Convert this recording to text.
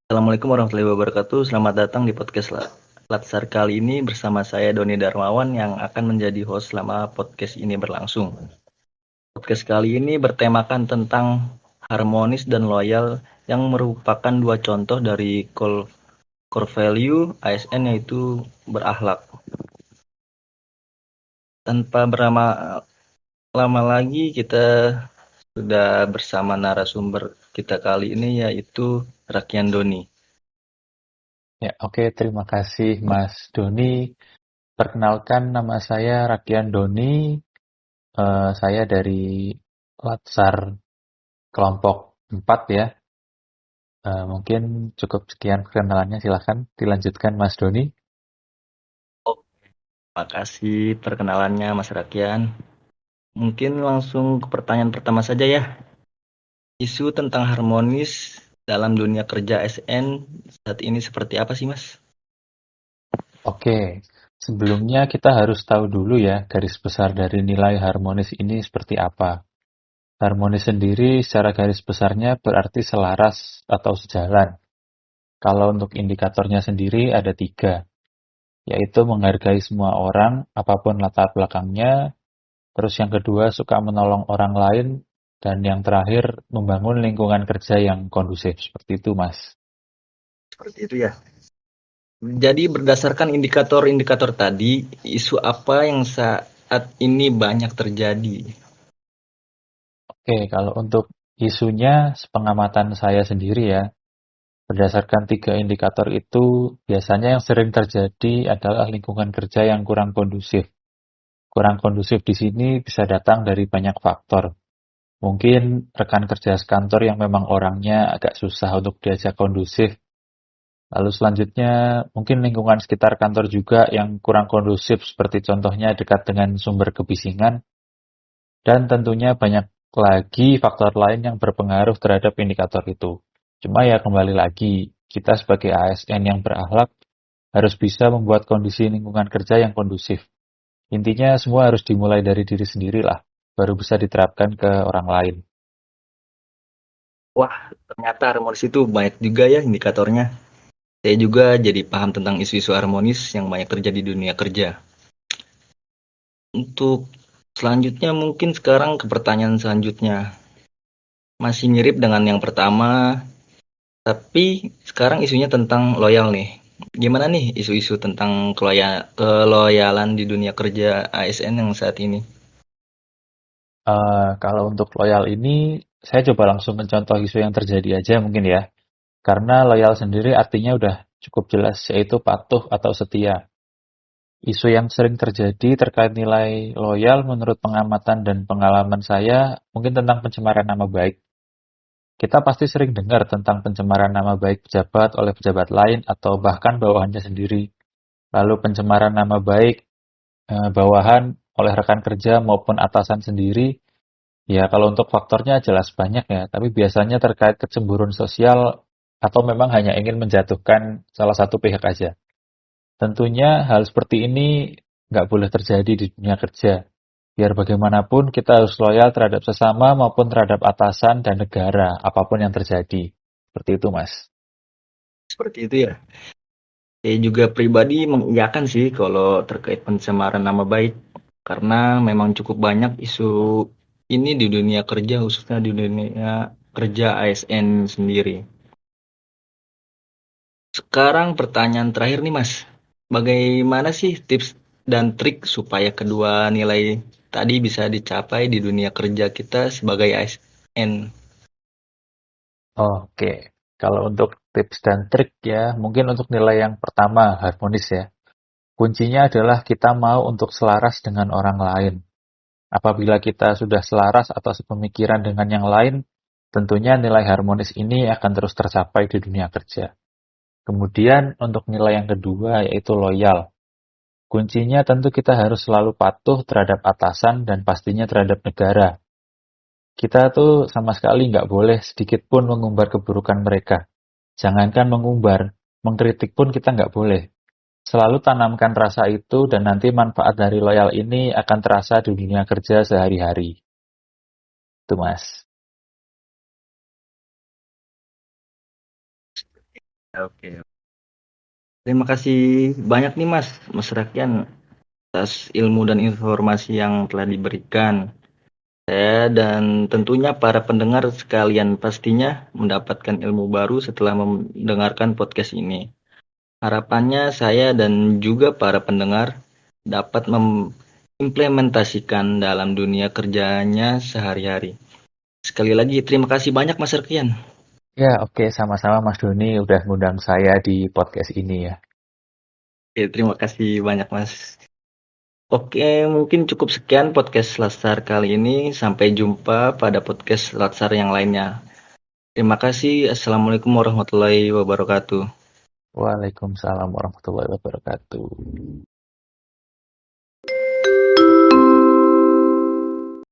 Assalamualaikum warahmatullahi wabarakatuh. Selamat datang di podcast Latsar kali ini bersama saya Doni Darmawan yang akan menjadi host selama podcast ini berlangsung. Podcast kali ini bertemakan tentang harmonis dan loyal yang merupakan dua contoh dari core value ASN, yaitu berakhlak. Tanpa berlama-lama lagi, kita sudah bersama narasumber kita kali ini, yaitu Rakian Doni. Ya, oke. Terima kasih Mas Doni. Perkenalkan, nama saya Rakian Doni. Saya dari Latsar kelompok 4 ya. Mungkin cukup sekian perkenalannya. Silahkan dilanjutkan Mas Doni. Terima kasih perkenalannya Mas Rakian. Mungkin langsung ke pertanyaan pertama saja ya. Isu tentang harmonis dalam dunia kerja ASN saat ini seperti apa sih, Mas? Oke, sebelumnya kita harus tahu dulu ya garis besar dari nilai harmonis ini seperti apa. Harmonis sendiri secara garis besarnya berarti selaras atau sejalan. Kalau untuk indikatornya sendiri ada 3, yaitu menghargai semua orang, apapun latar belakangnya. Terus yang kedua, suka menolong orang lain. Dan yang terakhir, membangun lingkungan kerja yang kondusif. Seperti itu, Mas. Seperti itu ya. Jadi berdasarkan indikator-indikator tadi, isu apa yang saat ini banyak terjadi? Oke, kalau untuk isunya, sepengamatan saya sendiri ya, berdasarkan 3 indikator itu, biasanya yang sering terjadi adalah lingkungan kerja yang kurang kondusif. Kurang kondusif di sini bisa datang dari banyak faktor. Mungkin rekan kerja sekantor yang memang orangnya agak susah untuk diajak kondusif. Lalu selanjutnya, mungkin lingkungan sekitar kantor juga yang kurang kondusif, seperti contohnya dekat dengan sumber kebisingan, dan tentunya banyak lagi faktor lain yang berpengaruh terhadap indikator itu. Cuma ya kembali lagi, kita sebagai ASN yang berakhlak harus bisa membuat kondisi lingkungan kerja yang kondusif. Intinya semua harus dimulai dari diri sendiri lah, baru bisa diterapkan ke orang lain. Wah, ternyata harmonis itu banyak juga ya indikatornya. Saya juga jadi paham tentang isu-isu harmonis yang banyak terjadi di dunia kerja. Untuk selanjutnya mungkin sekarang ke pertanyaan selanjutnya. Masih mirip dengan yang pertama, tapi sekarang isunya tentang loyal nih. Gimana nih isu-isu tentang keloyalan di dunia kerja ASN yang saat ini? Kalau untuk loyal ini, saya coba langsung mencontoh isu yang terjadi aja mungkin ya. Karena loyal sendiri artinya udah cukup jelas, yaitu patuh atau setia. Isu yang sering terjadi terkait nilai loyal menurut pengamatan dan pengalaman saya mungkin tentang pencemaran nama baik. Kita pasti sering dengar tentang pencemaran nama baik pejabat oleh pejabat lain atau bahkan bawahannya sendiri. Lalu pencemaran nama baik bawahan oleh rekan kerja maupun atasan sendiri. Ya, kalau untuk faktornya jelas banyak ya, tapi biasanya terkait kecemburuan sosial atau memang hanya ingin menjatuhkan salah satu pihak aja. Tentunya hal seperti ini nggak boleh terjadi di dunia kerja. Biar bagaimanapun kita harus loyal terhadap sesama maupun terhadap atasan dan negara, apapun yang terjadi. Seperti itu, Mas. Seperti itu ya. Saya juga pribadi mengiyakan sih kalau terkait pencemaran nama baik, karena memang cukup banyak isu ini di dunia kerja, khususnya di dunia kerja ASN sendiri. Sekarang pertanyaan terakhir nih Mas, bagaimana sih tips dan trik supaya kedua nilai tadi bisa dicapai di dunia kerja kita sebagai ASN? Oke, kalau untuk tips dan trik ya, mungkin untuk nilai yang pertama, harmonis ya. Kuncinya adalah kita mau untuk selaras dengan orang lain. Apabila kita sudah selaras atau sepemikiran dengan yang lain, tentunya nilai harmonis ini akan terus tercapai di dunia kerja. Kemudian untuk nilai yang kedua yaitu loyal. Kuncinya tentu kita harus selalu patuh terhadap atasan dan pastinya terhadap negara. Kita tuh sama sekali nggak boleh sedikit pun mengumbar keburukan mereka. Jangankan mengumbar, mengkritik pun kita nggak boleh. Selalu tanamkan rasa itu dan nanti manfaat dari loyal ini akan terasa di dunia kerja sehari-hari. Itu Mas. Oke. Terima kasih banyak nih Mas Rakian atas ilmu dan informasi yang telah diberikan. Saya dan tentunya para pendengar sekalian pastinya mendapatkan ilmu baru setelah mendengarkan podcast ini. Harapannya saya dan juga para pendengar dapat mengimplementasikan dalam dunia kerjanya sehari-hari. Sekali lagi terima kasih banyak Mas Rakian. Ya, oke, sama-sama Mas Doni udah ngundang saya di podcast ini ya. Oke, terima kasih banyak Mas. Oke, mungkin cukup sekian podcast Latsar kali ini. Sampai jumpa pada podcast Latsar yang lainnya. Terima kasih. Assalamualaikum warahmatullahi wabarakatuh. Waalaikumsalam warahmatullahi wabarakatuh.